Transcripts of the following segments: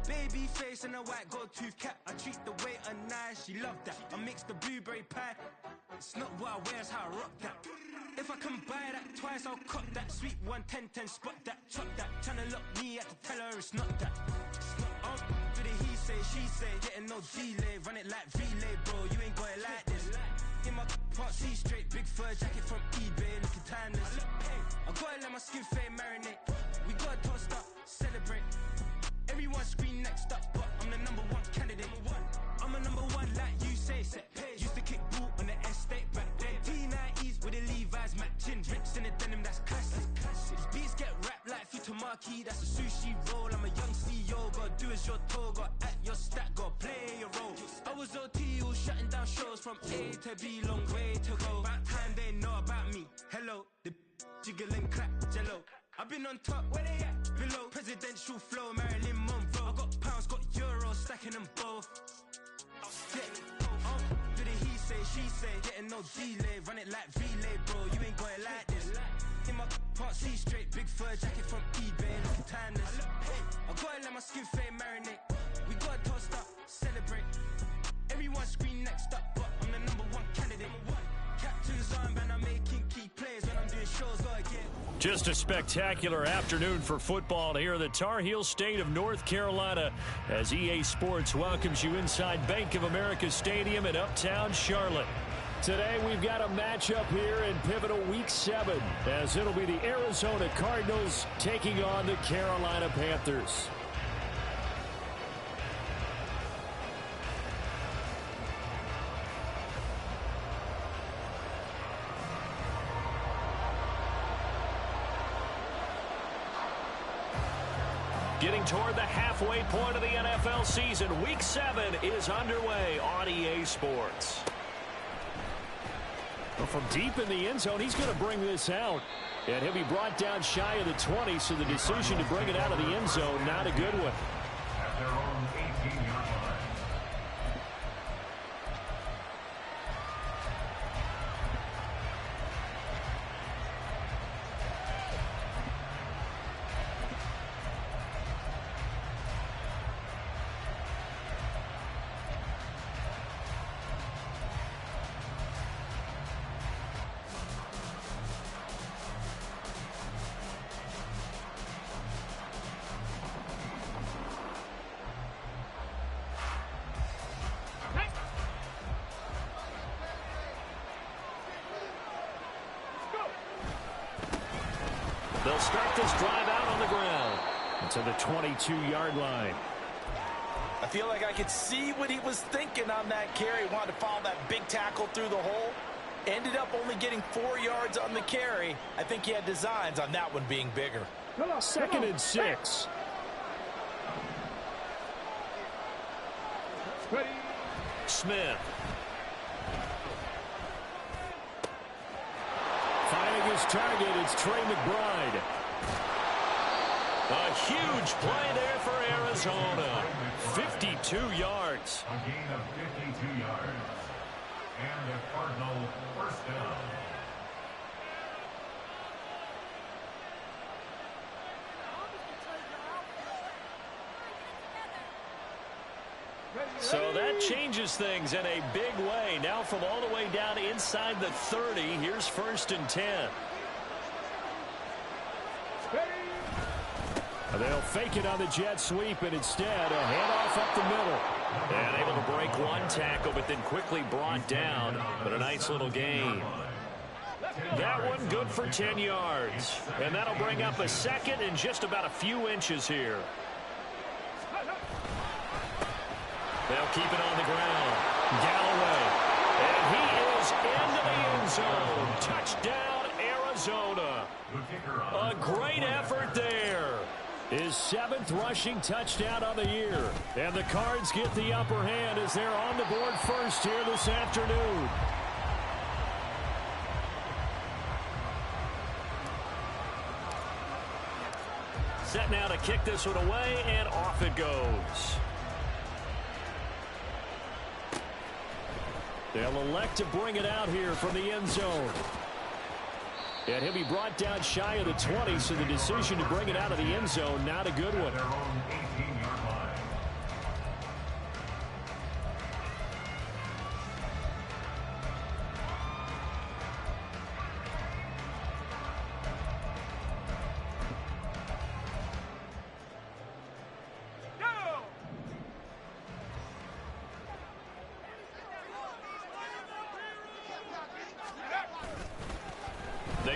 Baby face and a white gold tooth cap. I treat the waiter nice, she love that. I mix the blueberry pie. It's not what I wear, it's how I rock that. If I can buy that twice, I'll cop that. Sweet 110, spot that, chop that. Tryna lock me, I have to tell her it's not that. Do the he say, she say, getting no delay. Run it like relay, bro, you ain't got it like this. In my part C straight, big fur jacket from eBay, looking timeless. I gotta let my skin fade marinate. We gotta toast up, celebrate. Everyone scream next up, but I'm the #1 candidate. I'm a #1 like you say, set page. Used to kick ball on the estate back then. T90s with the Levi's matching. Rips in the denim, that's classic. These beats get wrapped like Futamaki, that's a sushi roll. I'm a young CEO, gotta do as you're told. Gotta act your stat, gotta play your role. I was OT, all shutting down shows from A to B, long way to go. About time they know about me. Hello, the jiggle and clap, jello. I've been on top, where they at? Below, presidential flow, Marilyn Monroe. I got pounds, got euros, stacking them both. Do the he say, she say, getting no delay. Run it like relay, bro, you ain't got it like this. In my part C straight, big fur jacket from eBay, looking timeless. I gotta let my skin fade marinate. We gotta toast up, celebrate. Everyone scream next up, but I'm the #1 candidate. Captain's armband, I'm making key plays when I'm doing shows, gotta get. Just a spectacular afternoon for football here in the Tar Heel state of North Carolina as EA Sports welcomes you inside Bank of America Stadium in Uptown Charlotte. Today we've got a matchup here in pivotal Week 7 as it'll be the Arizona Cardinals taking on the Carolina Panthers. Getting toward the halfway point of the NFL season, Week 7 is underway on EA Sports. Well, from deep in the end zone, he's going to bring this out. And he'll be brought down shy of the 20, so the decision to bring it out of the end zone, not a good one. At their own 18-yard line. They'll start this drive out on the ground to the 22-yard line. I feel like I could see what he was thinking on that carry. Wanted to follow that big tackle through the hole. Ended up only getting 4 yards on the carry. I think he had designs on that one being bigger. 2nd and 6. Smith. Finding his target, it's Trey McBride. A huge play there for Arizona. 52 yards. A gain of 52 yards. And a Cardinal first down. So that changes things in a big way. Now from all the way down inside the 30, here's 1st and 10. They'll fake it on the jet sweep, and instead a handoff up the middle. And able to break one tackle, but then quickly brought down. But a nice little gain. That one good for 10 yards. And that'll bring up a 2nd and just about a few inches here. They'll keep it on the ground. Galloway. And he is into the end zone. Touchdown, Arizona. A great effort there. His 7th rushing touchdown of the year. And the Cards get the upper hand as they're on the board first here this afternoon. Set now to kick this one away, and off it goes. They'll elect to bring it out here from the end zone. And he'll be brought down shy of the 20, so the decision to bring it out of the end zone, not a good one. Their own 18-yard line.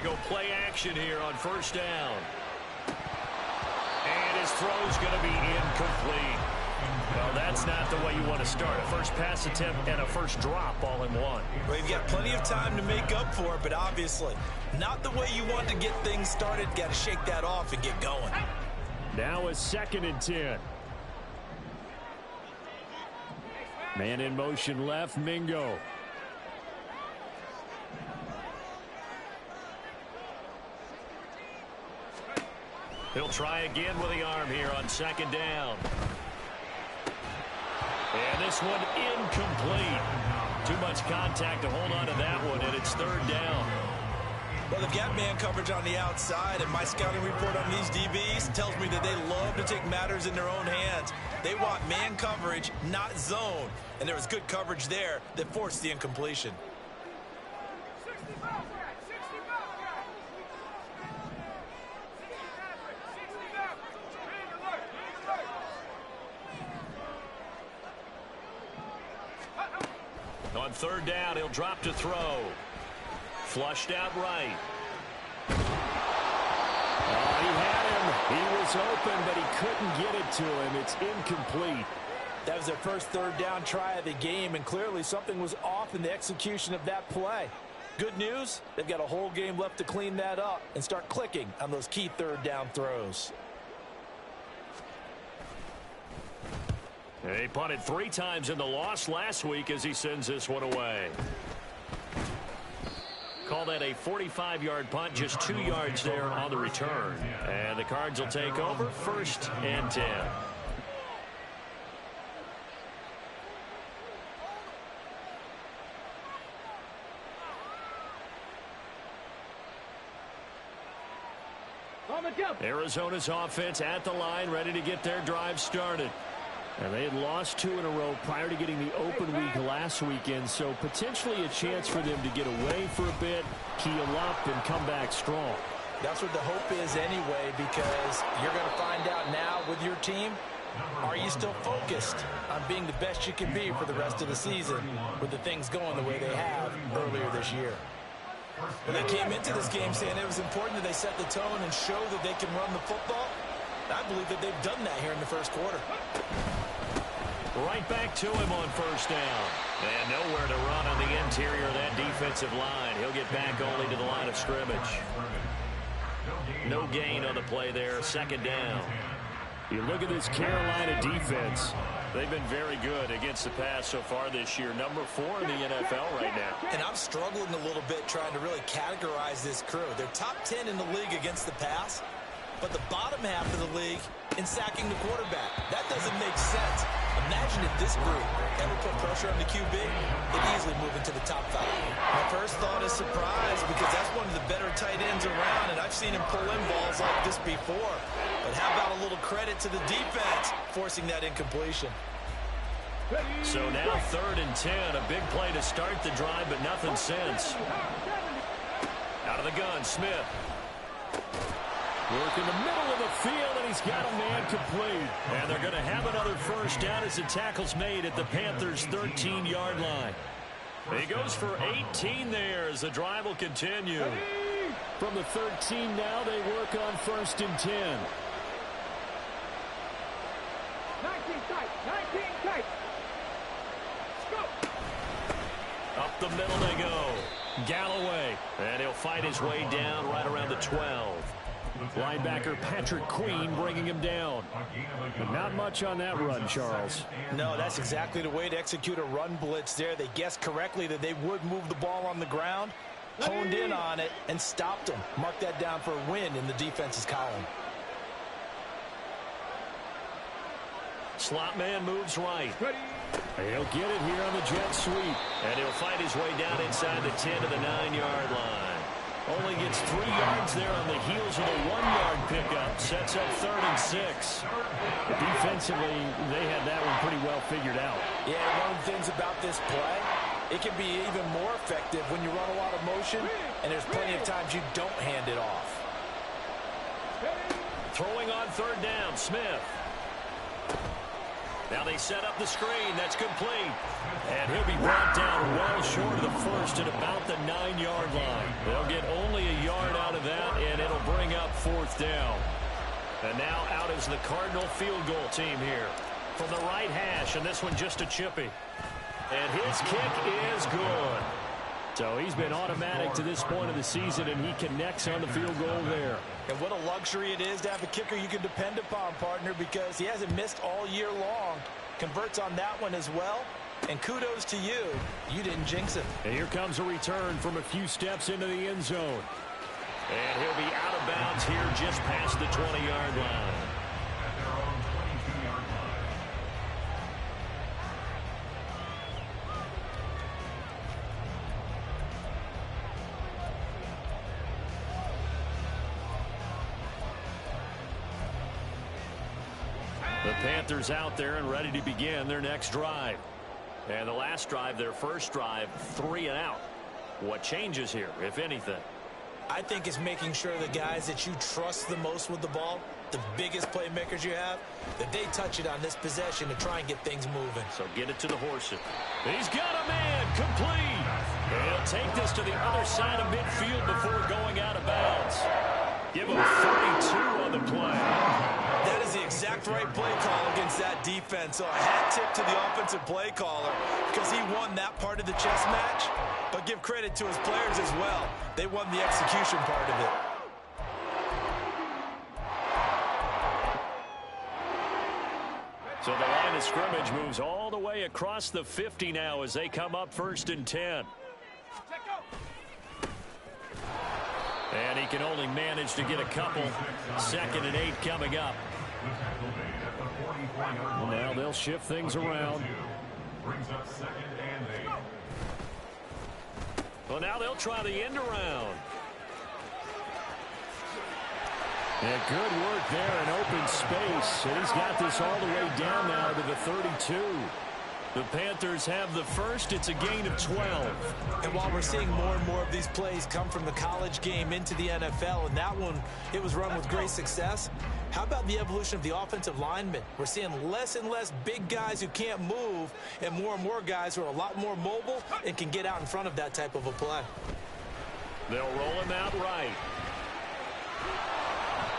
go play action here on first down. And his throw's going to be incomplete. Well, that's not the way you want to start. A first pass attempt and a first drop all in one. Well, you've got plenty of time to make up for it, but obviously not the way you want to get things started. Got to shake that off and get going. Now a 2nd and 10. Man in motion left, Mingo. He'll try again with the arm here on 2nd down. And this one incomplete. Too much contact to hold on to that one, and it's 3rd down. Well, they've got man coverage on the outside, and my scouting report on these DBs tells me that they love to take matters in their own hands. They want man coverage, not zone. And there was good coverage there that forced the incompletion. On 3rd down, he'll drop to throw. Flushed out right. Oh, he had him. He was open, but he couldn't get it to him. It's incomplete. That was their first 3rd down try of the game, and clearly something was off in the execution of that play. Good news, they've got a whole game left to clean that up and start clicking on those key 3rd down throws. He punted 3 times in the loss last week as he sends this one away. Call that a 45-yard punt, just 2 yards there on the return. And the Cards will take over, 1st and 10. Arizona's offense at the line, ready to get their drive started. And they had lost 2 in a row prior to getting the open week last weekend, so potentially a chance for them to get away for a bit, heal up, and come back strong. That's what the hope is anyway, because you're going to find out now with your team, are you still focused on being the best you can be for the rest of the season with the things going the way they have earlier this year? Well, they came into this game saying it was important that they set the tone and show that they can run the football. I believe that they've done that here in the first quarter. Right back to him on 1st down. And nowhere to run on the interior of that defensive line. He'll get back only to the line of scrimmage. No gain on the play there, 2nd down. You look at this Carolina defense. They've been very good against the pass so far this year. Number 4 in the NFL right now. And I'm struggling a little bit trying to really categorize this crew. They're top 10 in the league against the pass, but the bottom half of the league in sacking the quarterback. That doesn't make sense. Imagine if this group ever put pressure on the QB, they'd easily move into the top 5. My first thought is surprise, because that's one of the better tight ends around, and I've seen him pull in balls like this before. But how about a little credit to the defense forcing that incompletion? So now 3rd and 10, a big play to start the drive, but nothing since. Out of the gun, Smith. Work in the middle of the field, and he's got a man complete. And they're going to have another 1st down as the tackle's made at the Panthers' 13-yard line. He goes for 18 there as the drive will continue. From the 13 now, they work on 1st and 10. 19 tight, 19 tight. Up the middle they go. Galloway, and he'll fight his way down right around the 12. Linebacker Patrick Queen bringing him down. But not much on that run, Charles. No, that's exactly the way to execute a run blitz there. They guessed correctly that they would move the ball on the ground, honed in on it, and stopped them. Mark that down for a win in the defense's column. Slot man moves right. He'll get it here on the jet sweep. And he'll fight his way down inside the 10 to the 9-yard line. Only gets 3 yards there on the heels of a 1-yard pickup. Sets up 3rd and 6. Defensively, they had that one pretty well figured out. Yeah, one of the things about this play, it can be even more effective when you run a lot of motion, and there's plenty of times you don't hand it off. Throwing on 3rd down, Smith. Now they set up the screen. That's complete. And he'll be brought down well short of the first at about the 9-yard line. They'll get only a yard out of that, and it'll bring up 4th down. And now out is the Cardinal field goal team here. From the right hash, and this one just a chippy. And his kick is good. So he's been automatic to this point of the season, and he connects on the field goal there. And what a luxury it is to have a kicker you can depend upon, partner, because he hasn't missed all year long. Converts on that one as well. And kudos to you. You didn't jinx it. And here comes a return from a few steps into the end zone. And he'll be out of bounds here just past the 20-yard line. The Panthers out there and ready to begin their next drive. And the last drive, their first drive, 3 and out. What changes here, if anything? I think it's making sure the guys that you trust the most with the ball, the biggest playmakers you have, that they touch it on this possession to try and get things moving. So get it to the horses. He's got a man complete. He'll take this to the other side of midfield before going out of bounds. Give him 32 on the play. That is the exact right play call against that defense. So a hat tip to the offensive play caller because he won that part of the chess match. But give credit to his players as well. They won the execution part of it. So the line of scrimmage moves all the way across the 50 now as they come up 1st and 10. And he can only manage to get a couple. 2nd and 8 coming up. Well, now they'll shift things around. Brings up 2nd and 8. Well, now they'll try the end around. And good work there in open space. And he's got this all the way down now to the 32. The Panthers have the first. It's a gain of 12. And while we're seeing more and more of these plays come from the college game into the NFL, and that one, it was run with great success, how about the evolution of the offensive linemen? We're seeing less and less big guys who can't move and more guys who are a lot more mobile and can get out in front of that type of a play. They'll roll him out right.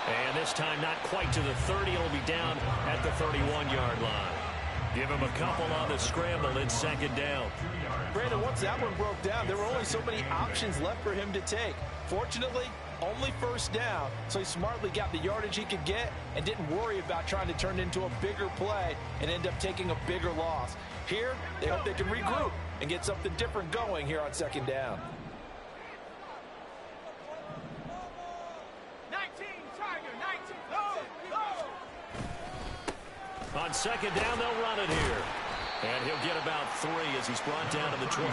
And this time not quite to the 30. It'll be down at the 31-yard line. Give him a couple on the scramble. It's 2nd down. Brandon, once that one broke down, there were only so many options left for him to take. Fortunately, only 1st down, so he smartly got the yardage he could get and didn't worry about trying to turn it into a bigger play and end up taking a bigger loss. Here, they hope they can regroup and get something different going here on 2nd down. 19, Tiger, 19, go! On 2nd down, they'll run it here. And he'll get about 3 as he's brought down to the 28.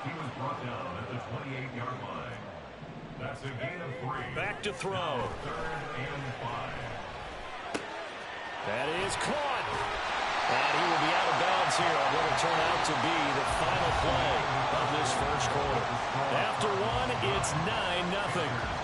He was brought down at the 28-yard line. That's a gain of 3. Back to throw. 3rd and 5. That is caught. And he will be out of bounds here on what will turn out to be the final play of this first quarter. After one, it's 9-0.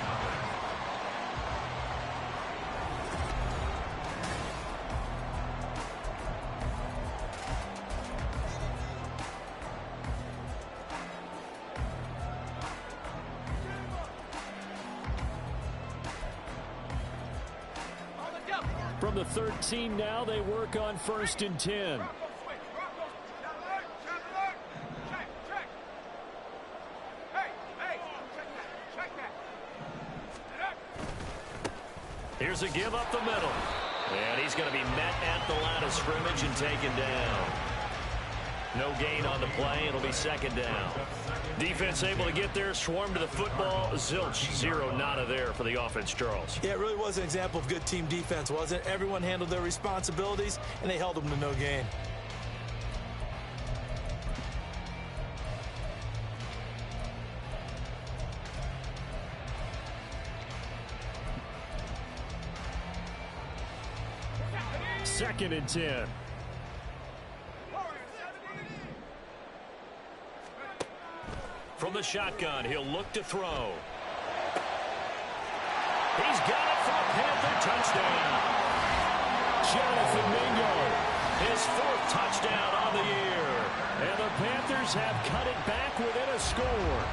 From the 13 now, they work on 1st and 10. Here's a give up the middle. And he's going to be met at the line of scrimmage and taken down. No gain on the play. It'll be 2nd down. Defense able to get there, swarm to the football. Zilch, 0 nada there for the offense, Charles. Yeah, it really was an example of good team defense, wasn't it? Everyone handled their responsibilities, and they held them to no gain. Second and 10. From the shotgun, he'll look to throw. He's got it for a Panther touchdown. Jonathan Mingo, his 4th touchdown on the year. And the Panthers have cut it back within a score.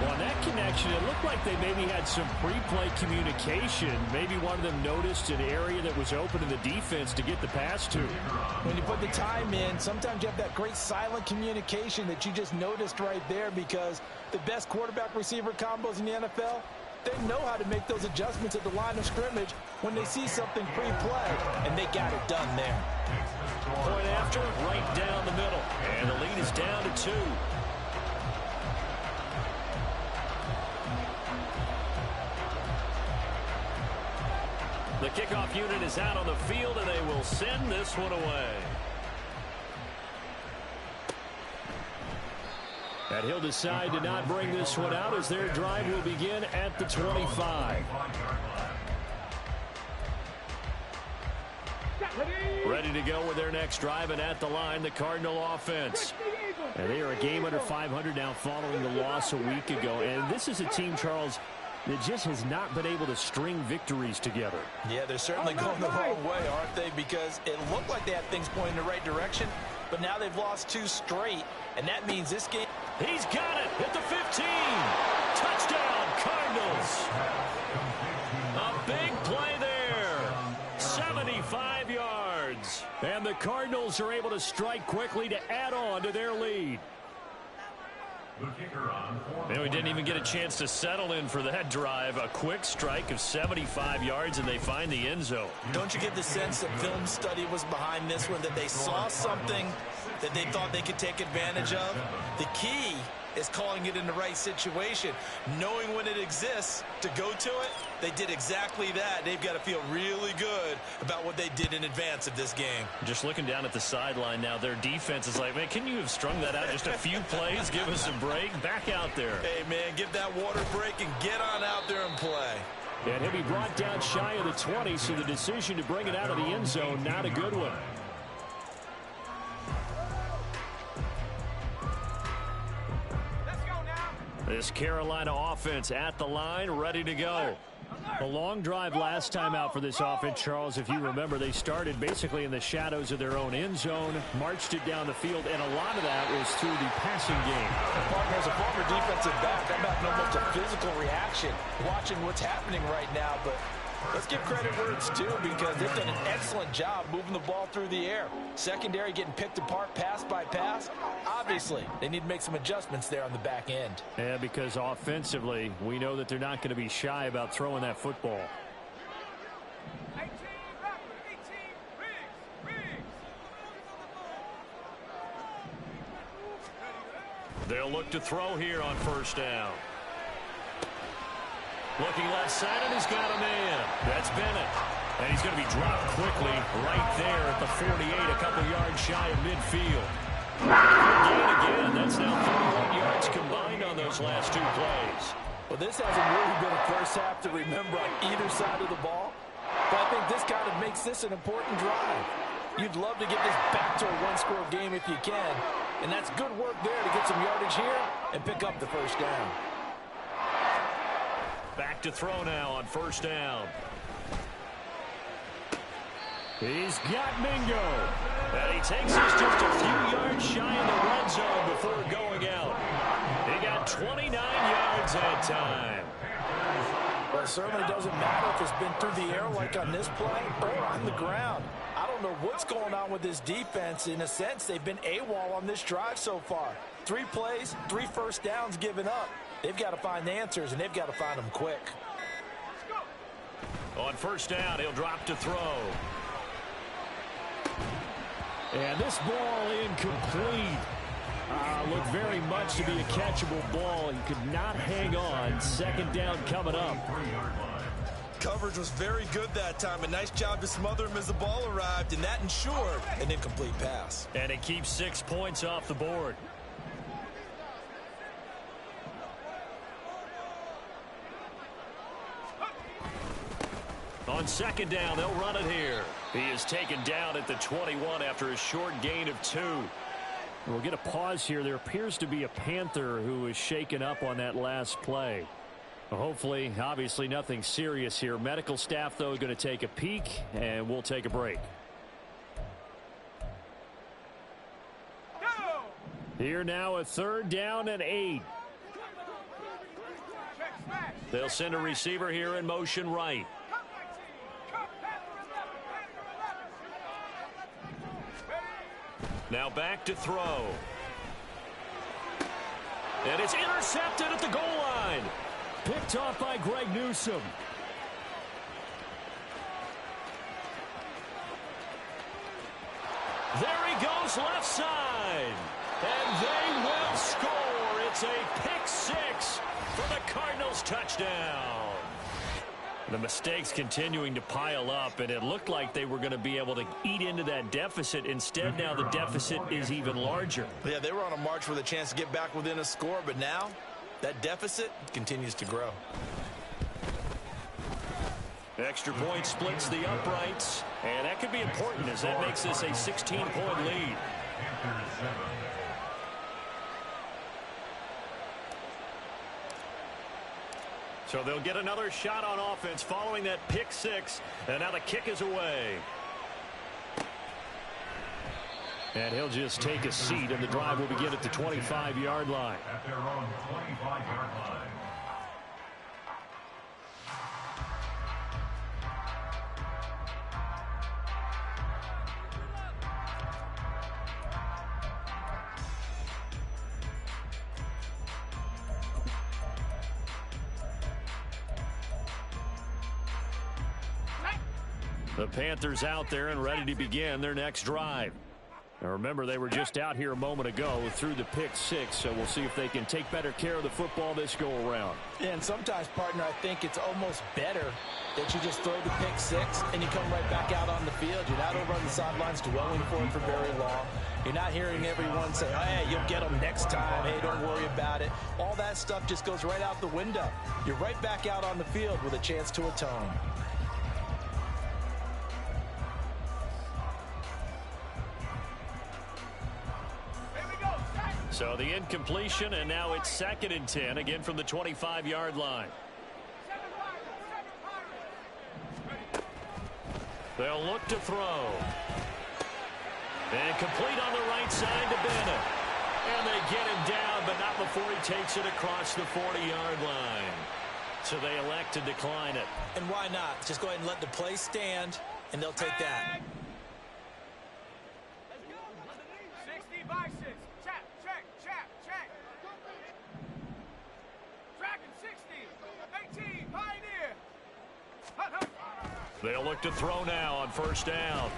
Well, on that connection, it looked like they maybe had some pre-play communication. Maybe one of them noticed an area that was open in the defense to get the pass to. When you put the time in, sometimes you have that great silent communication that you just noticed right there, because the best quarterback-receiver combos in the NFL, they know how to make those adjustments at the line of scrimmage when they see something pre-play, and they got it done there. Point after, right down the middle. And the lead is down to 2. The kickoff unit is out on the field, and they will send this one away. And he'll decide to not bring this one out as their drive will begin at the 25. Ready to go with their next drive, and at the line, the Cardinal offense. And they are a game under 500 now following the loss a week ago. And this is a team, Charles, that just has not been able to string victories together. Yeah, they're certainly going the wrong way, aren't they? Because it looked like they had things pointing in the right direction, but now they've lost 2 straight, and that means this game... He's got it at the 15. Touchdown, Cardinals. A big play there. 75 yards. And the Cardinals are able to strike quickly to add on to their lead. And we didn't even get a chance to settle in for that drive. A quick strike of 75 yards, and they find the end zone. Don't you get the sense that film study was behind this one, that they saw something that they thought they could take advantage of? The key is calling it in the right situation, knowing when it exists to go to it. They did exactly that. They've got to feel really good about what they did in advance of this game. Just looking down at the sideline now, their defense is like, man, can you have strung that out just a few plays? Give us a break. Back out there. Hey, man, give that water break and get on out there and play. And he'll be brought down shy of the 20, so the decision to bring it out of the end zone, not a good one. This Carolina offense at the line, ready to go. A long drive last time out for this offense, Charles. If you remember, they started basically in the shadows of their own end zone, marched it down the field, and a lot of that was through the passing game. As a former defensive back, I'm having almost a physical reaction watching what's happening right now, but let's give credit where it's due, because they've done an excellent job moving the ball through the air. Secondary getting picked apart pass by pass. Obviously, they need to make some adjustments there on the back end. Yeah, because offensively, we know that they're not going to be shy about throwing that football. 18, Riggs. They'll look to throw here on first down. Looking left side, and he's got a man. That's Bennett. And he's going to be dropped quickly right there at the 48, a couple yards shy of midfield. Good gain again. That's now 31 yards combined on those last 2 plays. Well, this hasn't really been a first half to remember on either side of the ball, but I think this kind of makes this an important drive. You'd love to get this back to a one-score game if you can, and that's good work there to get some yardage here and pick up the first down. Back to throw now on first down. He's got Mingo. And he takes us just a few yards shy of the red zone before going out. He got 29 yards that time. Well, it certainly doesn't matter if it's been through the air like on this play or on the ground. I don't know what's going on with this defense. In a sense, they've been AWOL on this drive so far. 3 plays, 3 first downs given up. They've got to find the answers, and they've got to find them quick. On first down, he'll drop to throw. And this ball incomplete. Looked very much to be a catchable ball. He could not hang on. Second down coming up. Coverage was very good that time. A nice job to smother him as the ball arrived, and that ensured an incomplete pass. And it keeps 6 points off the board. On second down, they'll run it here. He is taken down at the 21 after a short gain of 2. We'll get a pause here. There appears to be a Panther who is shaken up on that last play. Well, hopefully, obviously nothing serious here. Medical staff, though, going to take a peek, and we'll take a break. Here now, a 3rd down and 8. They'll send a receiver here in motion right. Now back to throw. And it's intercepted at the goal line. Picked off by Greg Newsome. There he goes left side. And they will score. It's a pick 6 for the Cardinals touchdown. The mistakes continuing to pile up, and it looked like they were going to be able to eat into that deficit. Instead, now the deficit is even larger. Yeah, they were on a march with a chance to get back within a score, but now that deficit continues to grow. Extra point splits the uprights, and that could be important as that makes this a 16-point lead. So they'll get another shot on offense following that pick 6, and now the kick is away. And he'll just take a seat, and the drive will begin at the 25-yard line. At their own 25-yard line. The Panthers out there and ready to begin their next drive. Now remember, they were just out here a moment ago through the pick 6, so we'll see if they can take better care of the football this go-around. Yeah, and sometimes, partner, I think it's almost better that you just throw the pick 6 and you come right back out on the field. You're not over on the sidelines dwelling for it for very long. You're not hearing everyone say, hey, you'll get them next time. Hey, don't worry about it. All that stuff just goes right out the window. You're right back out on the field with a chance to atone. So the incompletion, and now it's 2nd and 10, again from the 25-yard line. They'll look to throw. And complete on the right side to Bennett. And they get him down, but not before he takes it across the 40-yard line. So they elect to decline it. And why not? Just go ahead and let the play stand, and they'll take that. 60 by 6. Check. Dragon 60. 18. Pioneer. They'll look to throw now on 1st down.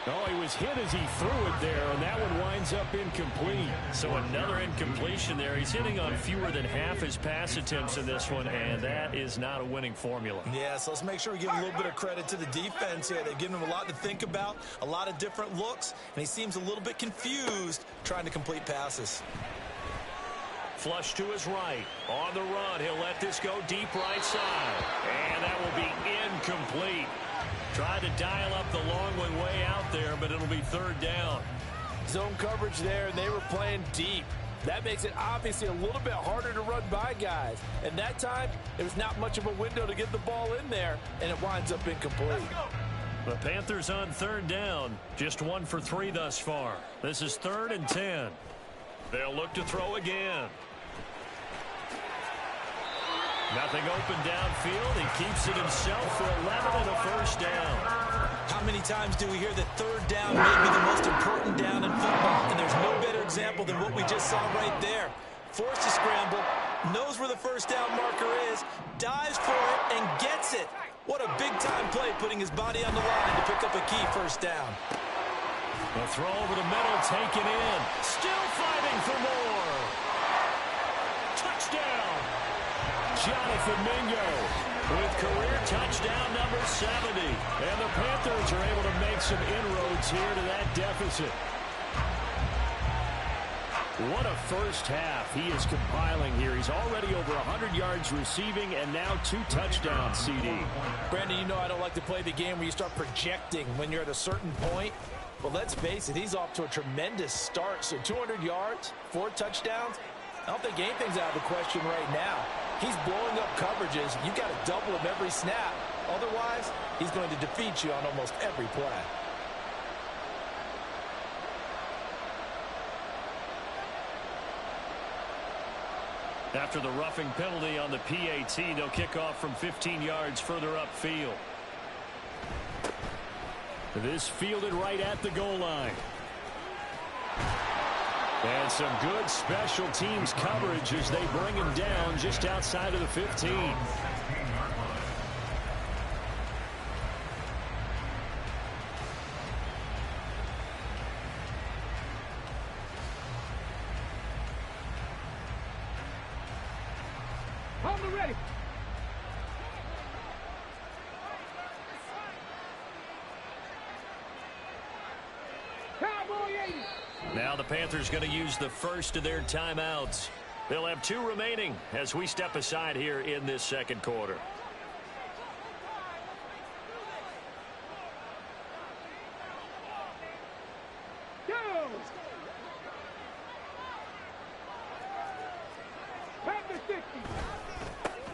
Oh, he was hit as he threw it there, and that one winds up incomplete. So another incompletion there. He's hitting on fewer than half his pass attempts in this one, and that is not a winning formula. Yeah, so let's make sure we give a little bit of credit to the defense here. They've given him a lot to think about, a lot of different looks, and he seems a little bit confused trying to complete passes. Flush to his right. On the run, he'll let this go deep right side. And that will be incomplete. Tried to dial up the long one way out there, but it'll be 3rd down. Zone coverage there, and they were playing deep. That makes it obviously a little bit harder to run by guys. And that time, there was not much of a window to get the ball in there, and it winds up incomplete. The Panthers on 3rd down. Just 1 for 3 thus far. This is 3rd and 10. They'll look to throw again. Nothing open downfield. He keeps it himself for 11 and a 1st down. How many times do we hear that 3rd down may be the most important down in football? And there's no better example than what we just saw right there. Forced to scramble, knows where the 1st down marker is, dives for it, and gets it. What a big-time play, putting his body on the line to pick up a key 1st down. The throw over the middle, taken in. Still fighting for more. Touchdown. Jonathan Mingo with career touchdown number 70. And the Panthers are able to make some inroads here to that deficit. What a first half he is compiling here. He's already over 100 yards receiving and now 2 touchdowns, CD. Brandon, you know I don't like to play the game where you start projecting when you're at a certain point. But let's face it, he's off to a tremendous start. So 200 yards, 4 touchdowns. I don't think anything's out of the question right now. He's blowing up coverages. You've got to double him every snap. Otherwise, he's going to defeat you on almost every play. After the roughing penalty on the PAT, they'll kick off from 15 yards further upfield. This fielded right at the goal line. And some good special teams coverage as they bring him down just outside of the 15. Ready. Now the Panthers going to use the first of their timeouts. They'll have 2 remaining as we step aside here in this second quarter.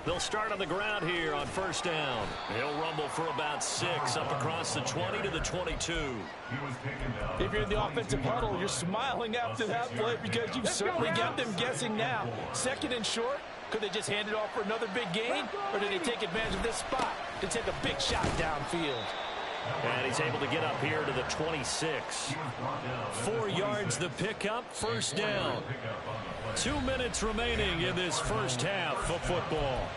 They'll start on the ground here on first down. He'll rumble for about 6 up across the 20 to the 22. If you're in the offensive huddle, you're smiling after that play because you've certainly got them guessing now. Second and short, could they just hand it off for another big gain? Or did they take advantage of this spot to take a big shot downfield? And he's able to get up here to the 26. 4 yards the pickup, first down. 2 minutes remaining in this first half of football.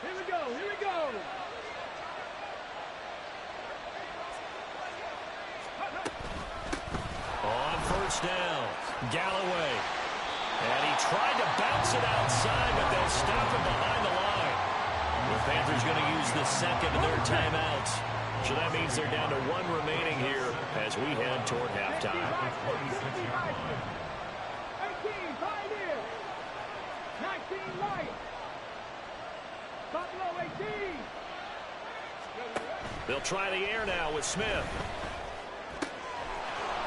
Here we go, here we go. On first down, Galloway. And he tried to bounce it outside, but they'll stop him behind the line. The Panthers going to use the second of their timeouts. So that means they're down to 1 remaining here as we head toward halftime. 18, Pioneer. 19, Light. Buffalo 18. They'll try the air now with Smith.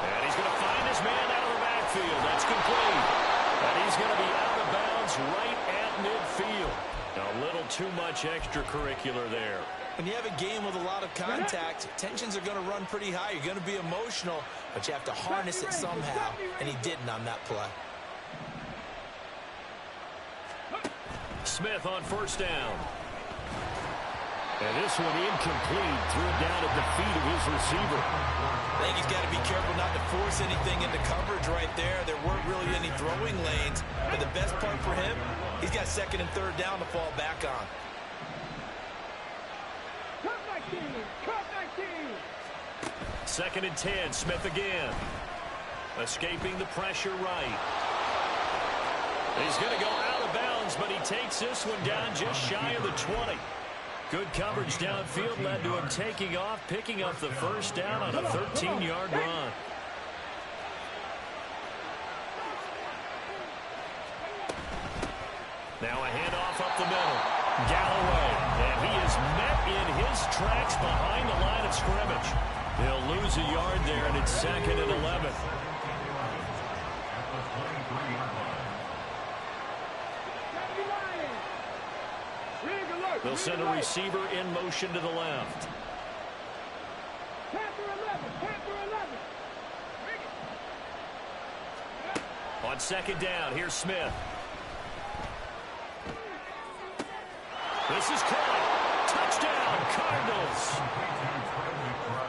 And he's going to find his man out of the backfield. That's complete. And he's going to be out of bounds right at midfield. A little too much extracurricular there. When you have a game with a lot of contact, tensions are going to run pretty high. You're going to be emotional, but you have to harness it somehow, and he didn't on that play. Smith on first down. And this one incomplete. Threw it down at the feet of his receiver. I think he's got to be careful not to force anything into coverage right there. There weren't really any throwing lanes, but the best part for him, he's got second and third down to fall back on. Cut 19. Second and 10, Smith again. Escaping the pressure right. He's going to go out of bounds, but he takes this one down just shy of the 20. Good coverage downfield led to him taking off, picking up the first down on a 13-yard run. Now a handoff up the middle. Galloway, and he is met in his tracks behind the line of scrimmage. He'll lose a yard there, and it's second and 11. They'll send a receiver in motion to the left. Panther 11. On second down, here's Smith. This is caught. Touchdown, Cardinals.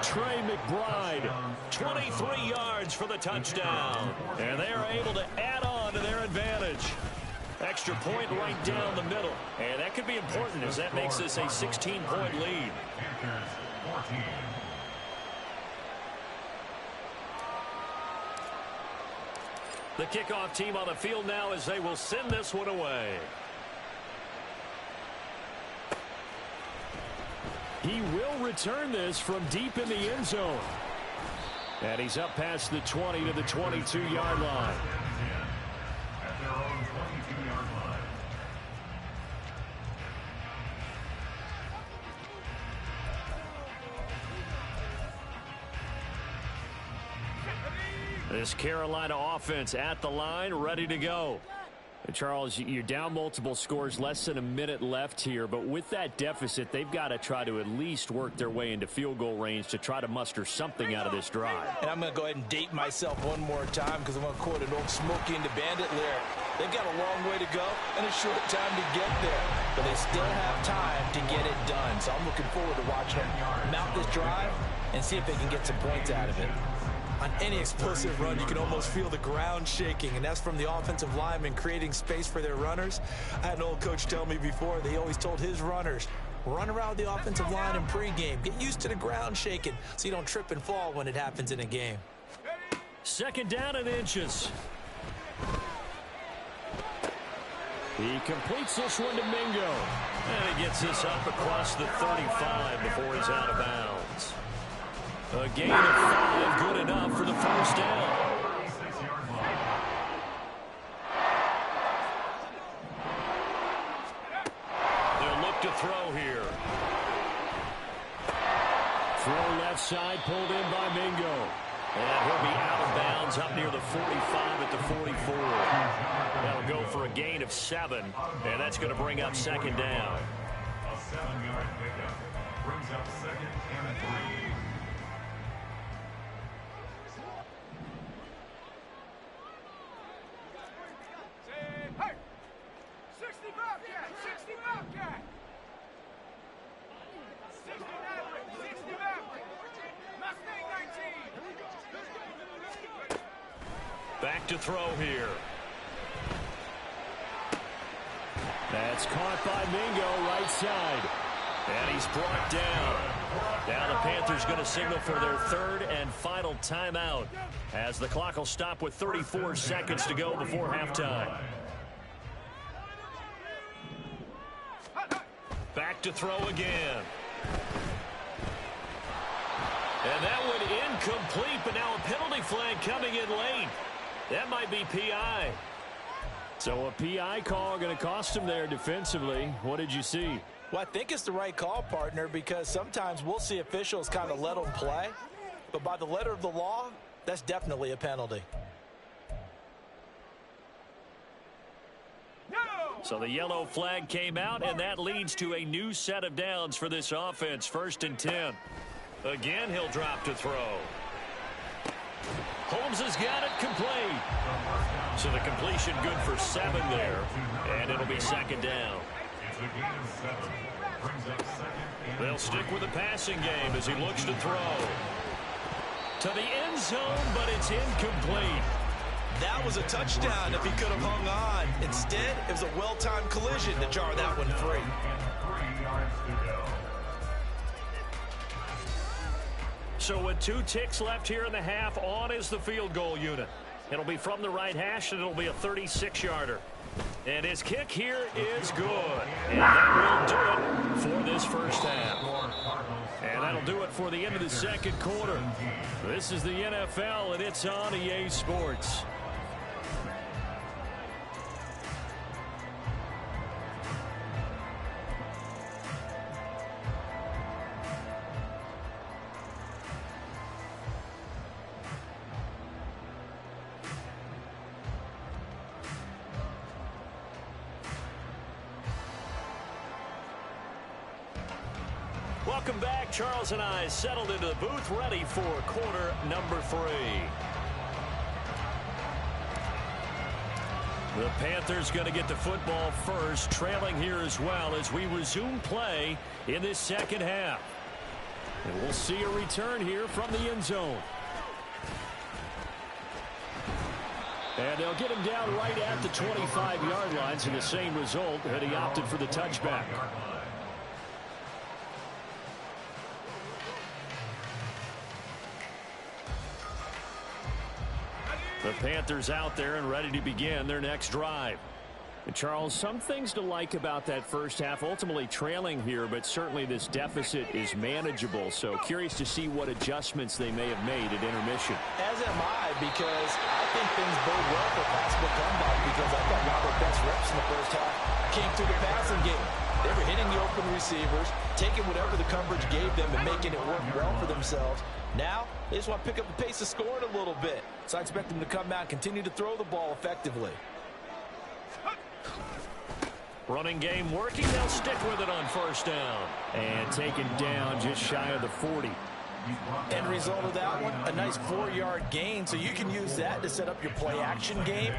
Trey McBride, 23 yards for the touchdown. And they are able to add on to their advantage. Extra point right down the middle. And that could be important as that makes this a 16-point lead. The kickoff team on the field now as they will send this one away. He will return this from deep in the end zone. And he's up past the 20 to the 22-yard line. At their own 22-yard line. This Carolina offense at the line, ready to go. And Charles, you're down multiple scores, less than a minute left here. But with that deficit, they've got to try to at least work their way into field goal range to try to muster something out of this drive. And I'm going to go ahead and date myself one more time because I'm going to quote an old Smokey and the Bandit lyric. They've got a long way to go and a short time to get there. But they still have time to get it done. So I'm looking forward to watching them mount this drive and see if they can get some points out of it. On any explosive run, you can almost feel the ground shaking, and that's from the offensive linemen creating space for their runners. I had an old coach tell me before, they always told his runners, run around the offensive line in pregame. Get used to the ground shaking so you don't trip and fall when it happens in a game. Second down and inches. He completes this one to Mingo. And he gets this up across the 35 before he's out of bounds. A gain of 5, good enough for the first down. They'll look to throw here. Throw left side, pulled in by Mingo. And he'll be out of bounds up near the 45 at the 44. That'll go for a gain of 7, and that's going to bring up second down. A 7-yard pickup brings up second and 3. Back to throw here. That's caught by Mingo, right side. And he's brought down. Now the Panthers going to signal for their third and final timeout as the clock will stop with 34 seconds to go before halftime. Back to throw again. And that one incomplete, but now a penalty flag coming in late. That might be PI. So a PI call going to cost him there defensively. What did you see? Well, I think it's the right call, partner, because sometimes we'll see officials kind of let them play. But by the letter of the law, that's definitely a penalty. So the yellow flag came out, and that leads to a new set of downs for this offense. 1st and 10. Again, he'll drop to throw. Holmes has got it complete. So the completion good for 7 there, and it'll be second down. They'll stick with the passing game as he looks to throw. To the end zone, but it's incomplete. That was a touchdown if he could have hung on. Instead, it was a well-timed collision to jar that one free. So with 2 ticks left here in the half, on is the field goal unit. It'll be from the right hash, and it'll be a 36-yarder. And his kick here is good. And that will do it for this first half. And that'll do it for the end of the second quarter. This is the NFL, and it's on EA Sports. Welcome back. Charles and I settled into the booth, ready for quarter number 3. The Panthers going to get the football first, trailing here as well as we resume play in this second half. And we'll see a return here from the end zone. And they'll get him down right at the 25-yard line, so the same result, and he opted for the touchback. The Panthers out there and ready to begin their next drive. And Charles, some things to like about that first half. Ultimately trailing here, but certainly this deficit is manageable. So curious to see what adjustments they may have made at intermission. As am I, because I think things bode well for possible comeback, because I thought one of their best reps in the first half came through the passing game. They were hitting the open receivers, taking whatever the coverage gave them and making it work well for themselves. Now, they just want to pick up the pace of scoring a little bit. So I expect them to come out and continue to throw the ball effectively. Running game working. They'll stick with it on first down. And taken down just shy of the 40. End result of that one, a nice 4-yard gain. So you can use that to set up your play-action game,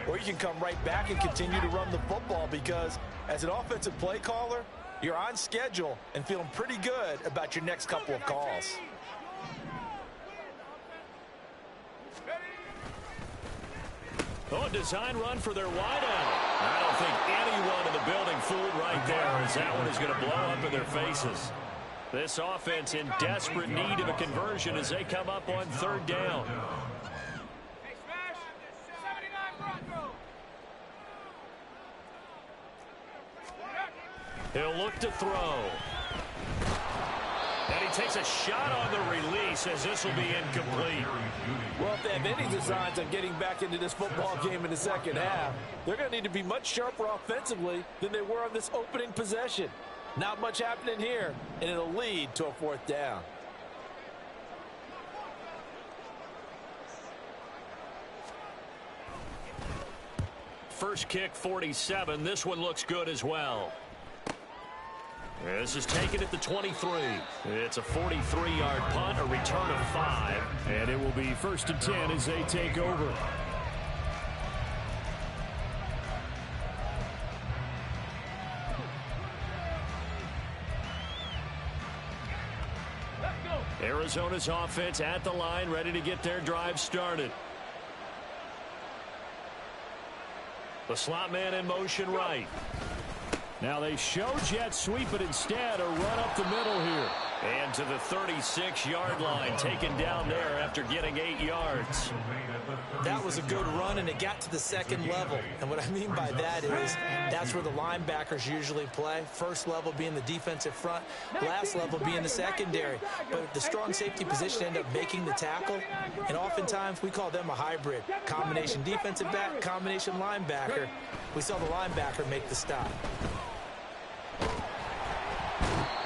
or you can come right back and continue to run the football because as an offensive play caller, you're on schedule and feeling pretty good about your next couple of calls. Oh, design run for their wideout. I don't think anyone in the building fooled right there, as that one is going to blow up in their faces. This offense in desperate need of a conversion as they come up on third down. He'll look to throw. And he takes a shot on the release as this will be incomplete. Well, if they have any designs on getting back into this football game in the second half, they're going to need to be much sharper offensively than they were on this opening possession. Not much happening here, and it'll lead to a fourth down. First kick, 47. This one looks good as well. This is taken at the 23. It's a 43-yard punt, a return of 5. And it will be 1st and 10 as they take over. Arizona's offense at the line, ready to get their drive started. The slot man in motion right. Now they show jet sweep, but instead a run up the middle here. And to the 36-yard line, taken down there after getting 8 yards. That was a good run, and it got to the second level. And what I mean by that is that's where the linebackers usually play. First level being the defensive front, last level being the secondary. But the strong safety position ended up making the tackle, and oftentimes we call them a hybrid. Combination defensive back, combination linebacker. We saw the linebacker make the stop.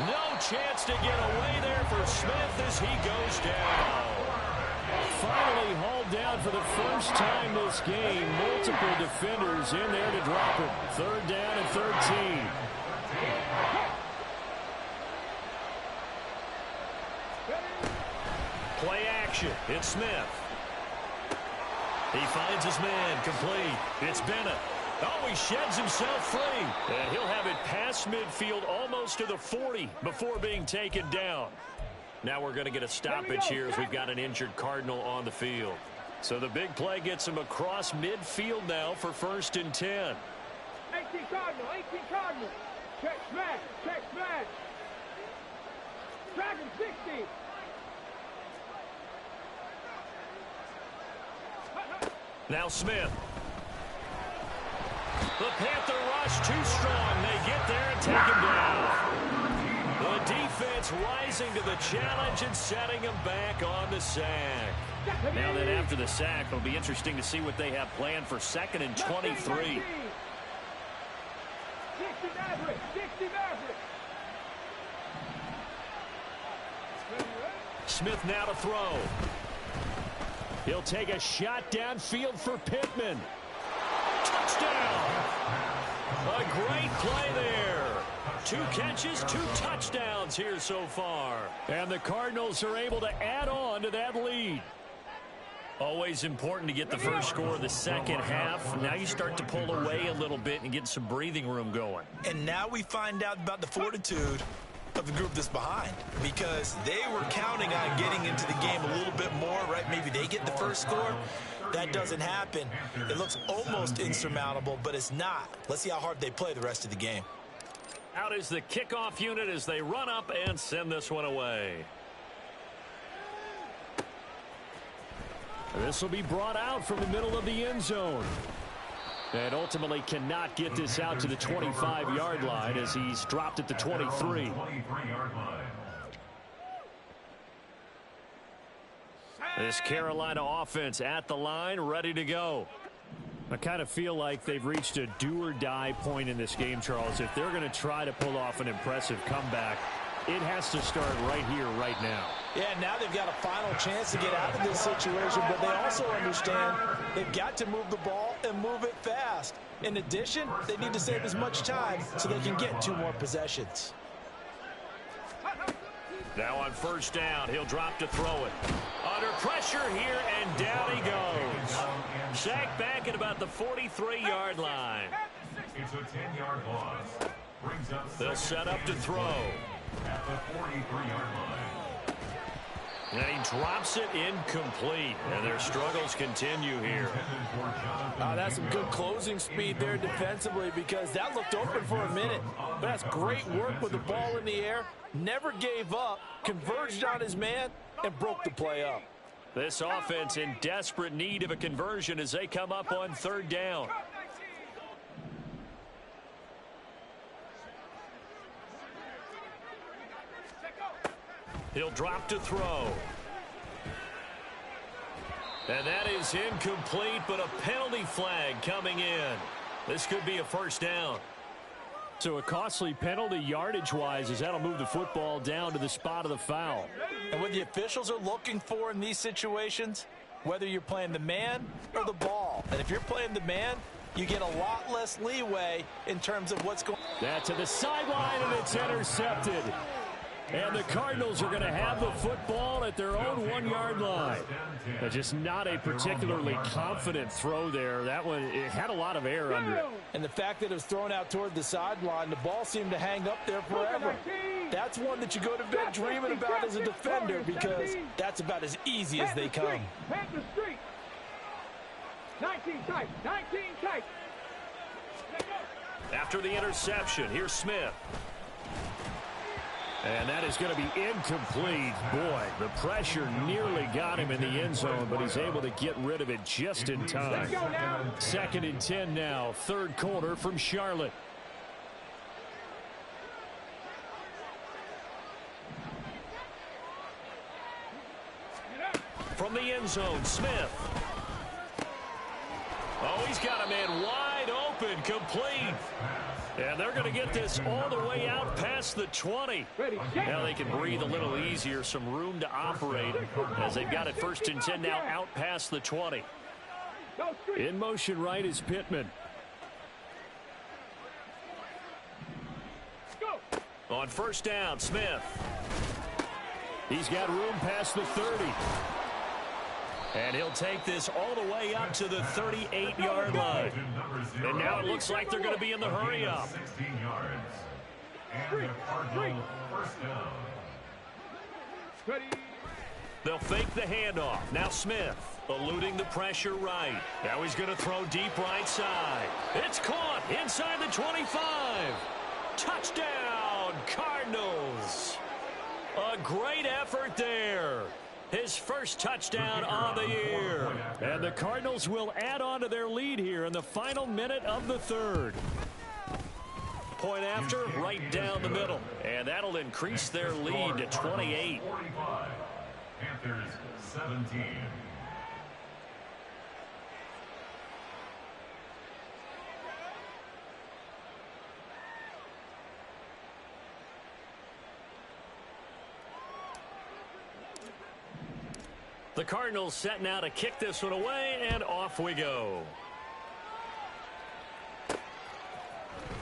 No chance to get away there for Smith as he goes down. Finally hauled down for the first time this game. Multiple defenders in there to drop him. 3rd down and 13. Play action. It's Smith. He finds his man complete. It's Bennett. Oh, he sheds himself free. And he'll have it past midfield almost to the 40 before being taken down. Now we're going to get a stoppage here as we've got an injured Cardinal on the field. So the big play gets him across midfield now for 1st and 10. 18 Cardinal, 18 Cardinal. Check smash, check smash. Dragon 60. Now Smith. The Panther rush too strong. They get there and take him down. The defense rising to the challenge and setting him back on the sack. Now then after the sack, it'll be interesting to see what they have planned for 2nd and 23. 60 Maverick, 60 Maverick. Smith now to throw. He'll take a shot downfield for Pittman. Touchdown! A great play there. 2 catches, 2 touchdowns here so far. And the Cardinals are able to add on to that lead. Always important to get the first score of the second half. Now you start to pull away a little bit and get some breathing room going. And now we find out about the fortitude of the group that's behind, because they were counting on getting into the game a little bit more, right? Maybe they get the first score. That doesn't happen. It looks almost insurmountable, but it's not. Let's see how hard they play the rest of the game. Out is the kickoff unit as they run up and send this one away. This will be brought out from the middle of the end zone. And ultimately cannot get this out to the 25-yard line as he's dropped at the 23. This Carolina offense at the line, ready to go. I kind of feel like they've reached a do-or-die point in this game, Charles. If they're going to try to pull off an impressive comeback, it has to start right here, right now. Yeah, now they've got a final chance to get out of this situation, but they also understand they've got to move the ball and move it fast. In addition, they need to save as much time so they can get 2 more possessions. Now on first down, he'll drop to throw it. Under pressure here, and down he goes. Sacked back at about the 43-yard line. It's a 10-yard loss. Brings up They'll set up to throw. At the 43-yard line. And he drops it incomplete. And their struggles continue here. That's some good closing speed there defensively, because that looked open for a minute. But that's great work with the ball in the air. Never gave up, converged on his man, and broke the play up. This offense in desperate need of a conversion as they come up on third down. He'll drop to throw. And that is incomplete, but a penalty flag coming in. This could be a first down. So a costly penalty yardage-wise, as that'll move the football down to the spot of the foul. And what the officials are looking for in these situations, whether you're playing the man or the ball. And if you're playing the man, you get a lot less leeway in terms of what's going on. That to the sideline, and it's intercepted. And the Cardinals are going to have the football at their own 1-yard line. But just not a particularly confident throw there. That one, it had a lot of air under it. And the fact that it was thrown out toward the sideline, the ball seemed to hang up there forever. That's one that you go to bed dreaming about as a defender, because that's about as easy as they come. 19 tight, 19 tight. After the interception, here's Smith. And that is going to be incomplete. Boy, the pressure nearly got him in the end zone, but he's able to get rid of it just in time. 2nd and 10 now, 3rd quarter from Charlotte. From the end zone, Smith. Oh, he's got a man wide open, complete. And they're going to get this all the way out past the 20. Now they can breathe a little easier, some room to operate as they've got it 1st and 10 now out past the 20. In motion right is Pittman. On first down, Smith. He's got room past the 30. And he'll take this all the way up to the 38-yard line. And now it looks like they're going to be in the hurry-up. 16 yards. And the Cardinal first down. They'll fake the handoff. Now Smith eluding the pressure right. Now he's going to throw deep right side. It's caught inside the 25. Touchdown, Cardinals. A great effort there. His first touchdown on the year. And the Cardinals will add on to their lead here in the final minute of the 3rd. Point after, right down the middle. And that'll increase their lead to 28. 45. Panthers 17. The Cardinals set now to kick this one away, and off we go.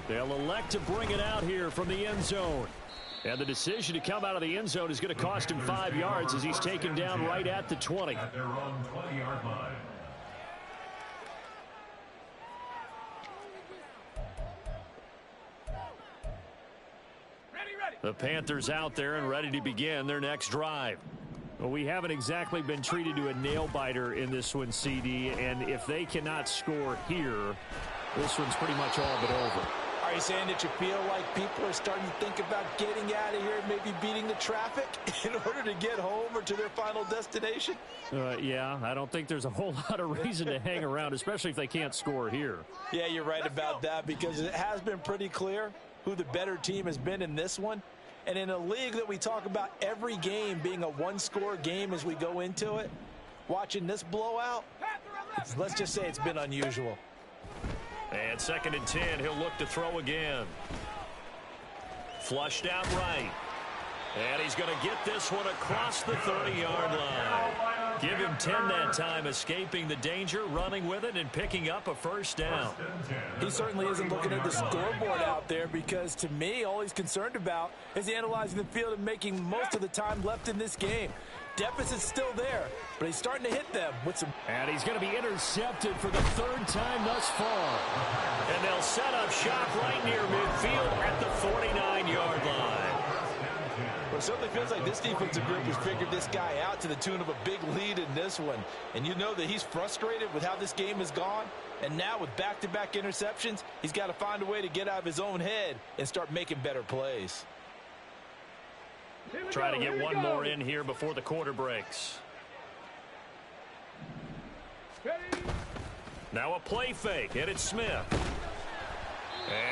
They'll elect to bring it out here from the end zone. And the decision to come out of the end zone is going to cost him 5 yards as he's taken down right at the 20. At their own 20-yard line. The Panthers out there and ready to begin their next drive. Well, we haven't exactly been treated to a nail-biter in this one, CD, and if they cannot score here, this one's pretty much all but over. Are you saying that you feel like people are starting to think about getting out of here and maybe beating the traffic in order to get home or to their final destination? Yeah, I don't think there's a whole lot of reason to hang around, especially if they can't score here. Yeah, you're right about that, because it has been pretty clear who the better team has been in this one. And in a league that we talk about every game being a one-score game as we go into it, watching this blowout, let's just say it's been unusual. And 2nd and 10, he'll look to throw again. Flushed out right. And he's going to get this one across the 30-yard line. Give him 10 that time, escaping the danger, running with it, and picking up a first down. He certainly isn't looking at the scoreboard out there because, to me, all he's concerned about is analyzing the field and making most of the time left in this game. Deficit's still there, but he's starting to hit them with some... And he's going to be intercepted for the 3rd time thus far. And they'll set up shop right near midfield at the 49-yard line. Well, it certainly feels like this defensive group has figured this guy out to the tune of a big lead in this one. And you know that he's frustrated with how this game has gone. And now with back-to-back interceptions, he's got to find a way to get out of his own head and start making better plays. Try to get one more in here before the quarter breaks. Now a play fake, and it's Smith.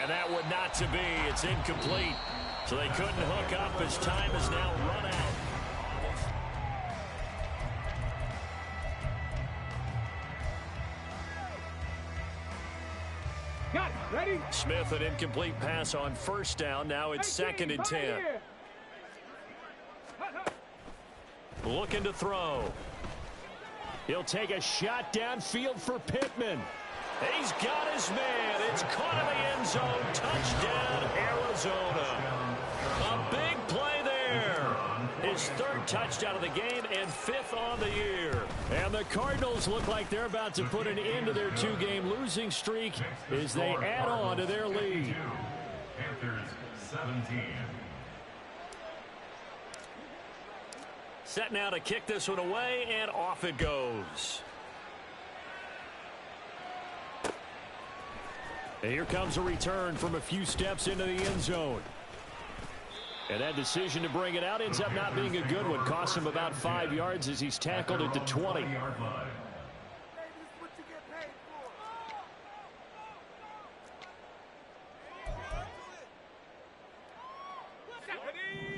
And that would not to be. It's incomplete. So they couldn't hook up as time has now run out. Got it. Ready? Smith, an incomplete pass on 1st down. Now it's 2nd and 10. Looking to throw. He'll take a shot downfield for Pittman. He's got his man. It's caught in the end zone. Touchdown, Arizona. A big play there. His 3rd touchdown of the game and 5th on the year. And the Cardinals look like they're about to put an end to their 2-game losing streak as they add on to their lead. Panthers 17. Set now to kick this one away, and off it goes. And here comes a return from a few steps into the end zone. And that decision to bring it out ends up not being a good one. Costs him about 5 yards as he's tackled at the 20.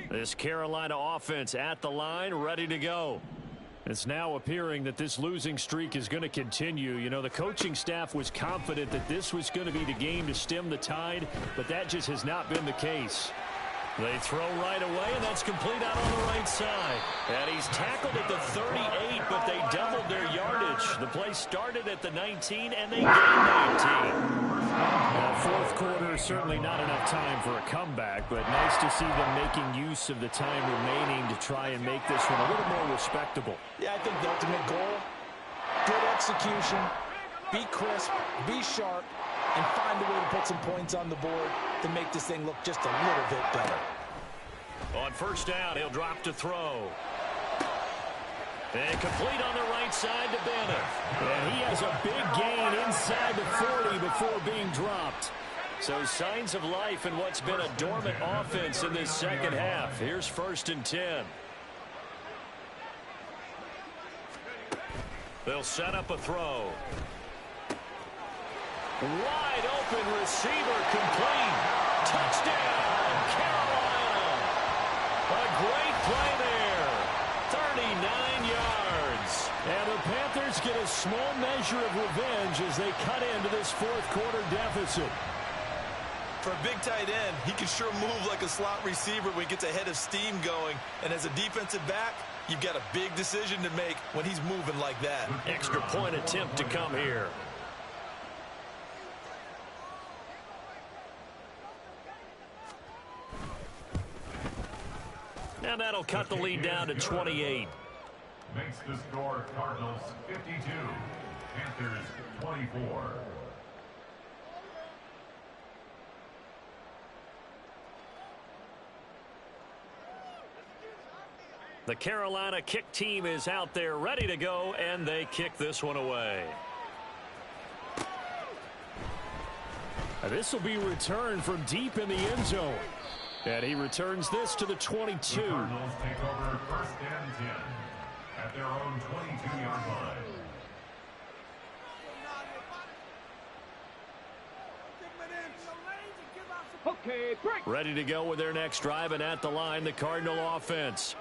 This Carolina offense at the line, ready to go. It's now appearing that this losing streak is going to continue. You know, the coaching staff was confident that this was going to be the game to stem the tide, but that just has not been the case. They throw right away, and that's complete out on the right side. And he's tackled at the 38, but they doubled their yardage. The play started at the 19, and they gained 19. Fourth quarter, certainly not enough time for a comeback, but nice to see them making use of the time remaining to try and make this one a little more respectable. Yeah, I think the ultimate goal, good execution, be crisp, be sharp, and find a way to put some points on the board to make this thing look just a little bit better. On 1st down, he'll drop to throw. And complete on the right side to Bennett. And he has a big gain inside the 40 before being dropped. So signs of life in what's been a dormant offense in this 2nd half. Here's 1st and 10. They'll set up a throw. Wide open receiver complete. Touchdown, Carolina. A great play there. 39 yards. And the Panthers get a small measure of revenge as they cut into this 4th quarter deficit. For a big tight end, he can sure move like a slot receiver when he gets a head of steam going. And as a defensive back, you've got a big decision to make when he's moving like that. Extra point attempt to come here. And that'll cut the lead down to 28. Makes the score Cardinals 52, Panthers 24. The Carolina kick team is out there ready to go, and they kick this one away. And this will be returned from deep in the end zone. And he returns this to the 22. The Cardinals take over 1st and 10 at their own 22-yard line. Okay, break. Ready to go with their next drive, and at the line, the Cardinal offense.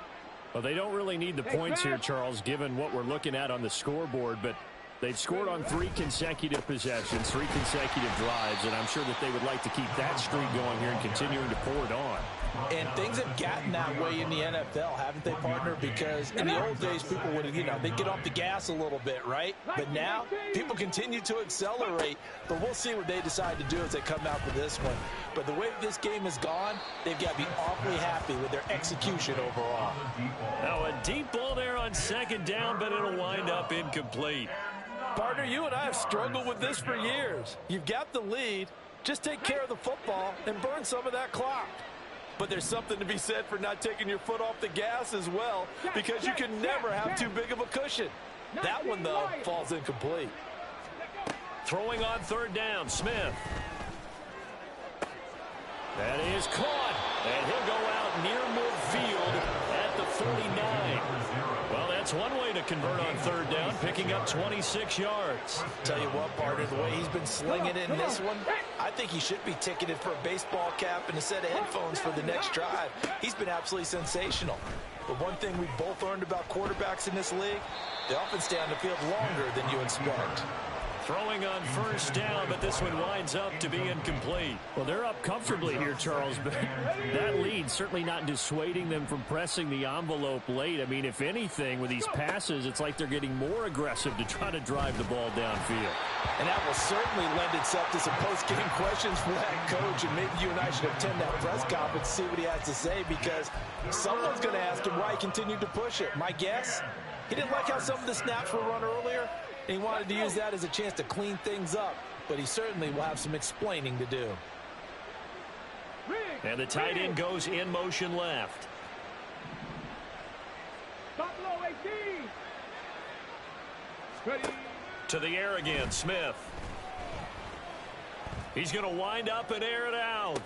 Well, they don't really need the points here, Charles, given what we're looking at on the scoreboard, but They've scored on 3 consecutive possessions, 3 consecutive drives, and I'm sure that they would like to keep that streak going here and continuing to pour it on. And things have gotten that way in the NFL, haven't they, partner? Because in the old days, people would, they'd get off the gas a little bit, right? But now, people continue to accelerate. But we'll see what they decide to do as they come out for this one. But the way this game has gone, they've got to be awfully happy with their execution overall. Now, a deep ball there on second down, but it'll wind up incomplete. Partner, you and I have struggled with this for years. You've got the lead. Just take care of the football and burn some of that clock. But there's something to be said for not taking your foot off the gas as well, because you can never have too big of a cushion. That one, though, falls incomplete. Throwing on third down, Smith. That is caught, and he'll go out near midfield at the 49. Well, that's one way to convert on third down, picking up 26 yards. Tell you what, partner, the way he's been slinging it in this one, I think he should be ticketed for a baseball cap and a set of headphones for the next drive. He's been absolutely sensational. But one thing we've both learned about quarterbacks in this league, they often stay on the field longer than you expect. Throwing on first down, but this one winds up to be incomplete. Well, they're up comfortably here, Charles, but that lead certainly not dissuading them from pressing the envelope late. I mean, if anything, with these passes, it's like they're getting more aggressive to try to drive the ball downfield. And that will certainly lend itself to some post-game questions for that coach, and maybe you and I should attend that press conference, see what he has to say, because someone's going to ask him why he continued to push it. My guess, he didn't like how some of the snaps were run earlier. He wanted to use that as a chance to clean things up, but he certainly will have some explaining to do. And the tight end goes in motion left. Top low 18. Ready. To the air again, Smith. He's going to wind up and air it out.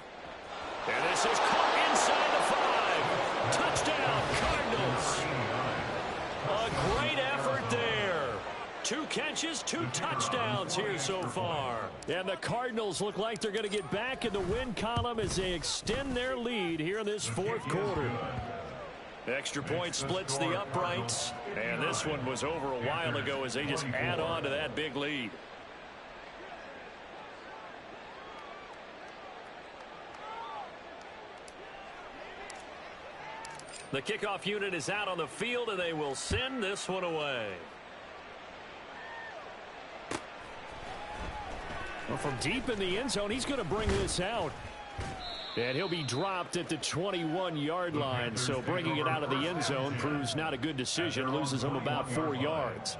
And this is caught inside the 5. Touchdown, Cardinals. A great effort there. 2 catches, 2 touchdowns here so far. And the Cardinals look like they're going to get back in the win column as they extend their lead here in this fourth quarter. Extra point splits the uprights. And this one was over a while ago as they just add on to that big lead. The kickoff unit is out on the field, and they will send this one away. Well, from deep in the end zone, he's going to bring this out. And he'll be dropped at the 21-yard line. So bringing it out of the end zone proves not a good decision. Loses him about 4 yards.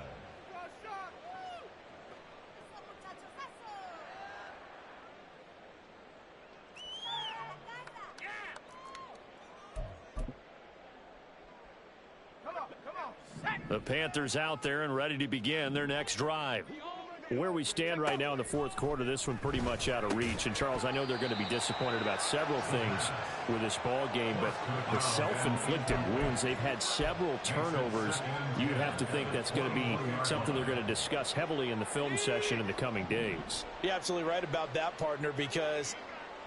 The Panthers out there and ready to begin their next drive. Where we stand right now in the fourth quarter, this one pretty much out of reach. And, Charles, I know they're going to be disappointed about several things with this ball game, but the self-inflicted wounds, they've had several turnovers. You'd have to think that's going to be something they're going to discuss heavily in the film session in the coming days. You're absolutely right about that, partner, because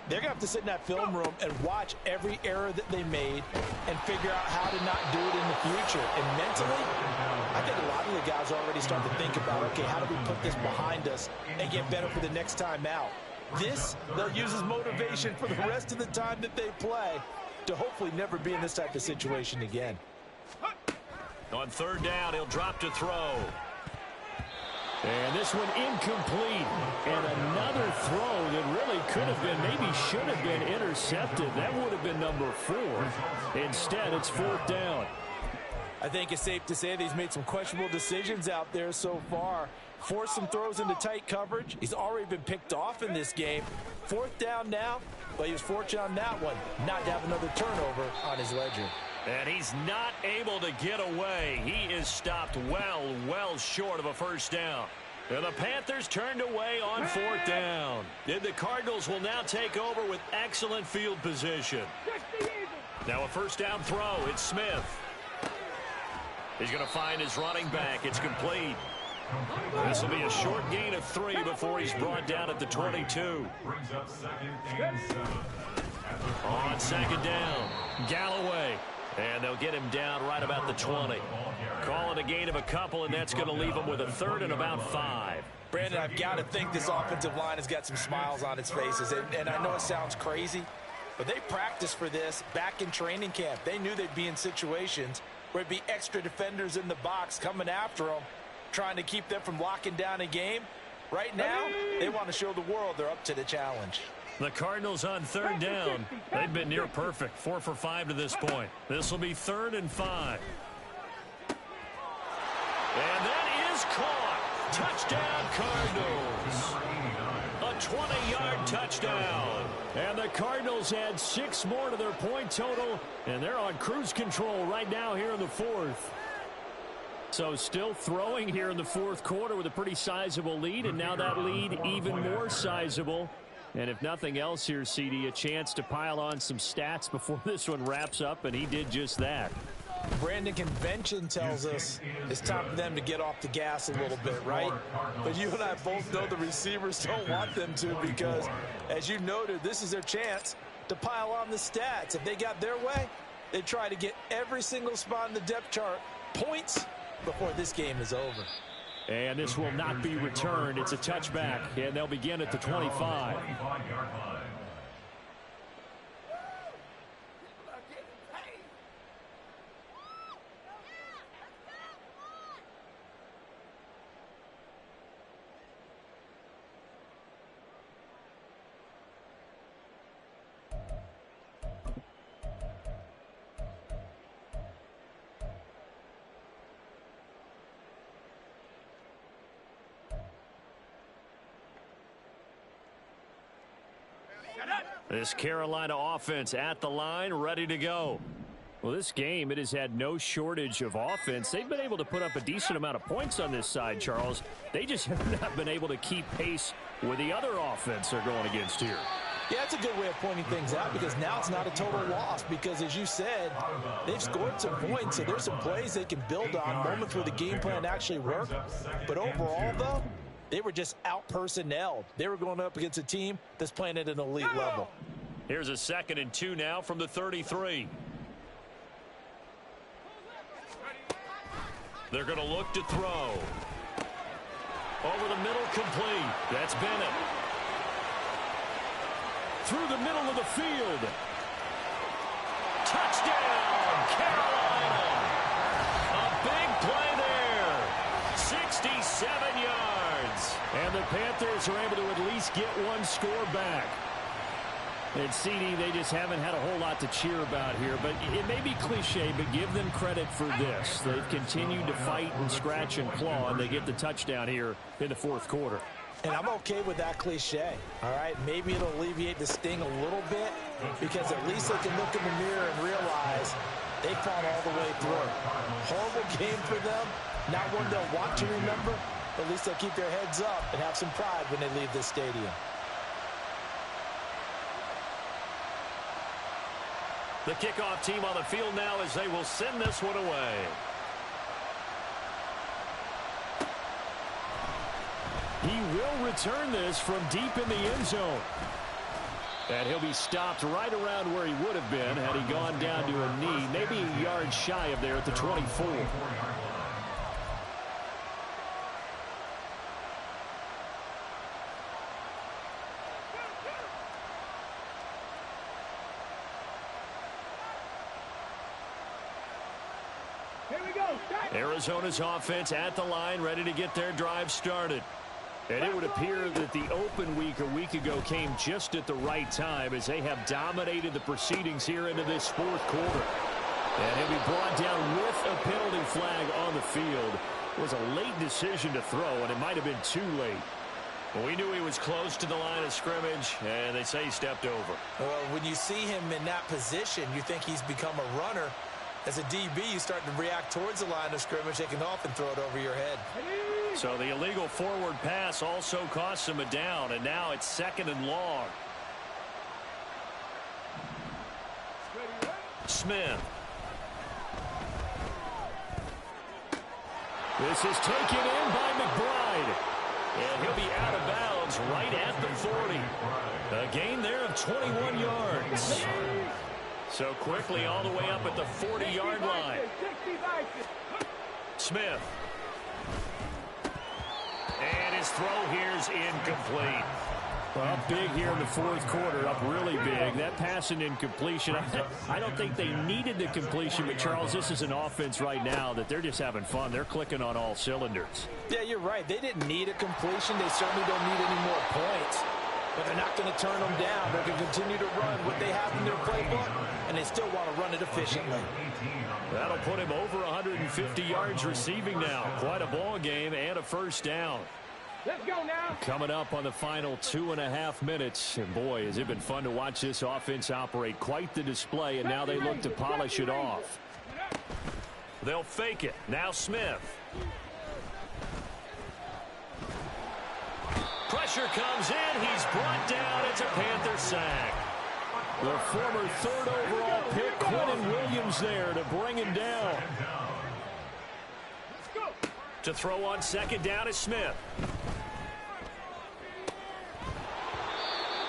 they're going to have to sit in that film room and watch every error that they made and figure out how to not do it in the future. And mentally, I think a lot of the guys are already starting to think about, okay, how do we put this behind us and get better for the next time out? This, they'll use as motivation for the rest of the time that they play to hopefully never be in this type of situation again. On third down, he'll drop to throw. And this one incomplete. And another throw that really could have been, maybe should have been intercepted. That would have been number 4. Instead, it's fourth down. I think it's safe to say that he's made some questionable decisions out there so far. Forced some throws into tight coverage. He's already been picked off in this game. Fourth down now, but he was fortunate on that one not to have another turnover on his ledger. And he's not able to get away. He is stopped well short of a first down. And the Panthers turned away on fourth down. And the Cardinals will now take over with excellent field position. Now a first down throw. It's Smith. He's going to find his running back. It's complete. This will be a short gain of 3 before he's brought down at the 22. Brings up 2nd and 7. On second down, Galloway. And they'll get him down right about the 20. Call it a gain of a couple, and that's going to leave him with a third and about 5. Brandon, I've got to think this offensive line has got some smiles on its faces. And I know it sounds crazy, but they practiced for this back in training camp. They knew they'd be in situations where there'd be extra defenders in the box coming after them, trying to keep them from locking down a game. Right now, they want to show the world they're up to the challenge. The Cardinals on third down. They've been near perfect, 4 for 5 to this point. This will be 3rd and 5. And that is caught. Touchdown, Cardinals. A 20-yard touchdown. And the Cardinals add 6 more to their point total, and they're on cruise control right now here in the 4th. So still throwing here in the 4th quarter with a pretty sizable lead, and now that lead even more sizable. And if nothing else here, CD, a chance to pile on some stats before this one wraps up, and he did just that. Brandon, convention tells us it's time for them to get off the gas a little bit, right? But you and I both know the receivers don't want them to because, as you noted, this is their chance to pile on the stats. If they got their way, they try to get every single spot in the depth chart points before this game is over. And this will not be returned. It's a touchback, and they'll begin at the 25. This Carolina offense at the line, ready to go. Well, this game, it has had no shortage of offense. They've been able to put up a decent amount of points on this side, Charles. They just have not been able to keep pace with the other offense they're going against here. Yeah, that's a good way of pointing things out because now it's not a total loss because, as you said, they've scored some points, so there's some plays they can build on, moments where the game plan actually worked. But overall, though, they were just out-personnelled. They were going up against a team that's playing at an elite level. Here's a 2nd and 2 now from the 33. They're going to look to throw. Over the middle, complete. That's Bennett. Through the middle of the field. Touchdown, Carolina. A big play there. 67 yards. And the Panthers are able to at least get one score back. And CD, they just haven't had a whole lot to cheer about here. But it may be cliche, but give them credit for this. They've continued to fight and scratch and claw, and they get the touchdown here in the 4th quarter. And I'm okay with that cliche, all right? Maybe it'll alleviate the sting a little bit because at least they can look in the mirror and realize they fought all the way through. Horrible game for them, not one they'll want to remember, but at least they'll keep their heads up and have some pride when they leave this stadium. The kickoff team on the field now as they will send this one away. He will return this from deep in the end zone. And he'll be stopped right around where he would have been had he gone down to a knee, maybe a yard shy of there at the 24. Arizona's offense at the line, ready to get their drive started. And it would appear that the open week a week ago came just at the right time as they have dominated the proceedings here into this 4th quarter. And he'll be brought down with a penalty flag on the field. It was a late decision to throw, and it might have been too late. Well, we knew he was close to the line of scrimmage, and they say he stepped over. Well, when you see him in that position, you think he's become a runner. As a DB, you start to react towards the line of scrimmage. They can often throw it over your head. So the illegal forward pass also costs him a down, and now it's 2nd and long. Smith. This is taken in by McBride. And he'll be out of bounds right at the 40. A gain there of 21 yards. So quickly all the way up at the 40-yard line. Smith. And his throw here's incomplete. Well, up big here in the fourth quarter, up really big. That pass and incompletion, I don't think they needed the completion, but Charles, this is an offense right now that they're just having fun. They're clicking on all cylinders. Yeah, you're right. They didn't need a completion. They certainly don't need any more points. But they're not going to turn them down. They're going to continue to run what they have in their playbook, and they still want to run it efficiently. That'll put him over 150 yards receiving now. Quite a ball game and a first down. Let's go now. Coming up on the final 2.5 minutes. And boy, has it been fun to watch this offense operate. Quite the display, and now they look to polish it off. They'll fake it. Now Smith. Pressure comes in. He's brought down. It's a Panther sack. The former third overall pick, Quentin Williams, there to bring him down. To throw on second down is Smith.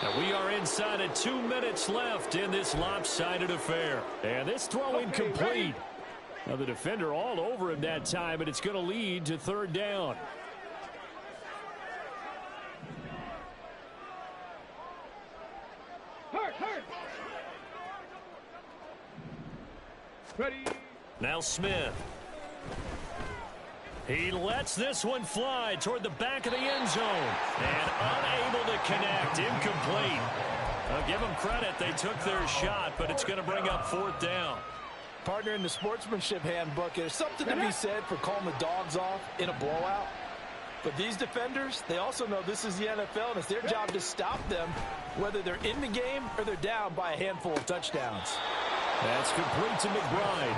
Now we are inside of 2 minutes left in this lopsided affair. And this throw incomplete. Now the defender all over him that time, but it's going to lead to third down. Ready. Now Smith. He lets this one fly toward the back of the end zone. And unable to connect. Incomplete. I'll give them credit. They took their shot, but it's going to bring up fourth down. Partner, in the sportsmanship handbook, there's something to be said for calling the dogs off in a blowout. But these defenders, they also know this is the NFL, and it's their job to stop them, whether they're in the game or they're down by a handful of touchdowns. That's complete to McBride.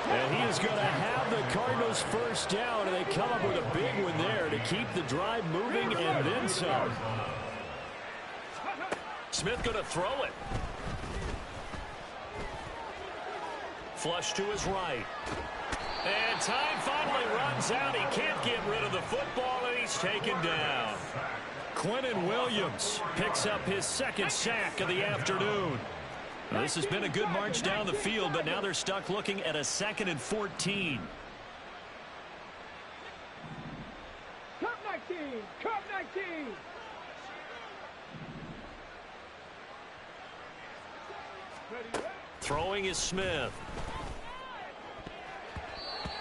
And he is going to have the Cardinals first down, and they come up with a big one there to keep the drive moving and then some. Smith going to throw it. Flush to his right. And time finally runs out. He can't get rid of the football, and he's taken down. Quentin Williams picks up his second sack of the afternoon. Now, this has been a good march down the field, but now they're stuck looking at a 2nd and 14. Cup 19. Cup 19. Throwing is Smith.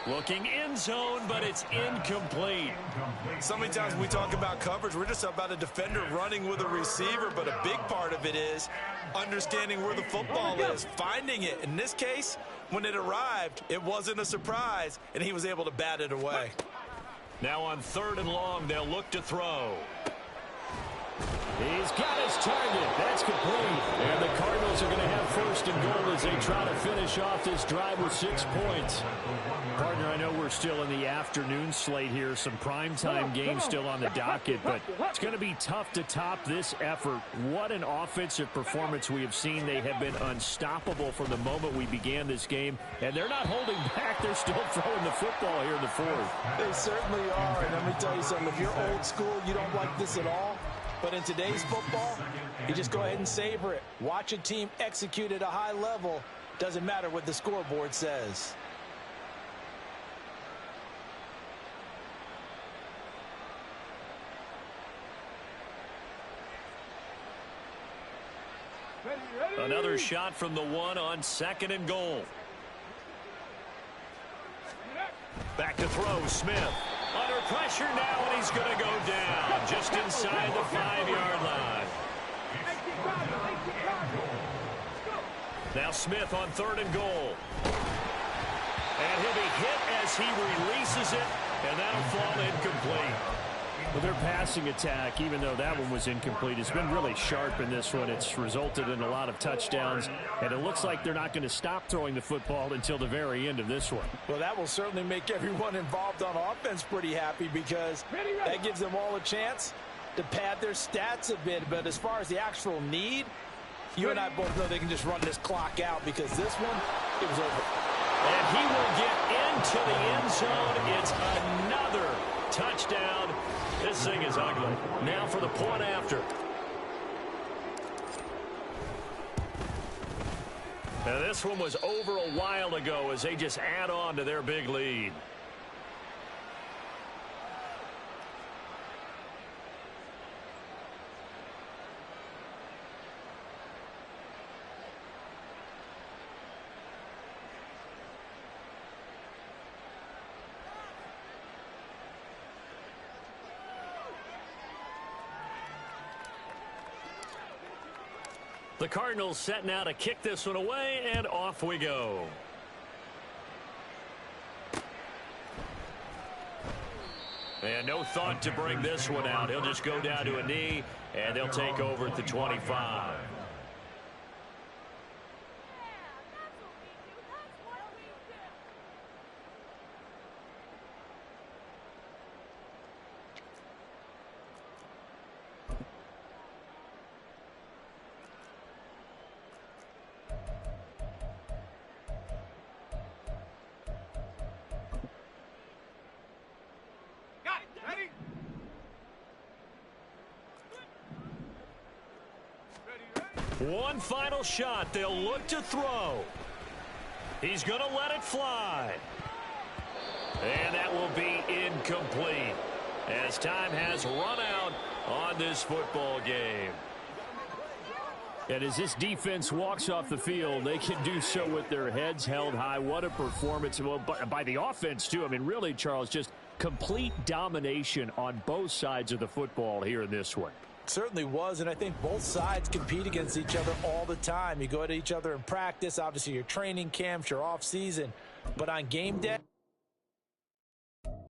Looking end zone, but it's incomplete. So many times we talk about coverage, we're just about a defender running with a receiver, but a big part of it is understanding where the football is, finding it. In this case, when it arrived, it wasn't a surprise, and he was able to bat it away. Now on 3rd and long, they'll look to throw. He's got his target. That's complete. And the Cardinals are going to have 1st and goal as they try to finish off this drive with 6 points. Partner, I know we're still in the afternoon slate here. Some primetime games still on the docket, but it's going to be tough to top this effort. What an offensive performance we have seen. They have been unstoppable from the moment we began this game, and they're not holding back. They're still throwing the football here in the 4th. They certainly are, and let me tell you something. If you're old school, you don't like this at all. But in today's football, you just go ahead and savor it. Watch a team execute at a high level. Doesn't matter what the scoreboard says. Another shot from the 1 on 2nd and goal. Back to throw, Smith. Under pressure now, and he's going to go down just inside the 5-yard line. Now Smith on 3rd and goal. And he'll be hit as he releases it, and that'll fall incomplete. Well, their passing attack, even though that one was incomplete, has been really sharp in this one. It's resulted in a lot of touchdowns, and it looks like they're not going to stop throwing the football until the very end of this one. Well, that will certainly make everyone involved on offense pretty happy because that gives them all a chance to pad their stats a bit. But as far as the actual need, you and I both know they can just run this clock out because this one, it was over. And he will get into the end zone. It's another touchdown. This thing is ugly. Now for the point after. And this one was over a while ago as they just add on to their big lead. The Cardinals set now to kick this one away, and off we go. And no thought to bring this one out. He'll just go down to a knee, and they'll take over at the 25. One final shot. They'll look to throw. He's going to let it fly. And that will be incomplete as time has run out on this football game. And as this defense walks off the field, they can do so with their heads held high. What a performance by the offense, too. I mean, really, Charles, just complete domination on both sides of the football here in this one. Certainly was, and I think both sides compete against each other all the time. You go at each other in practice, obviously your training camps, your off season, but on game day,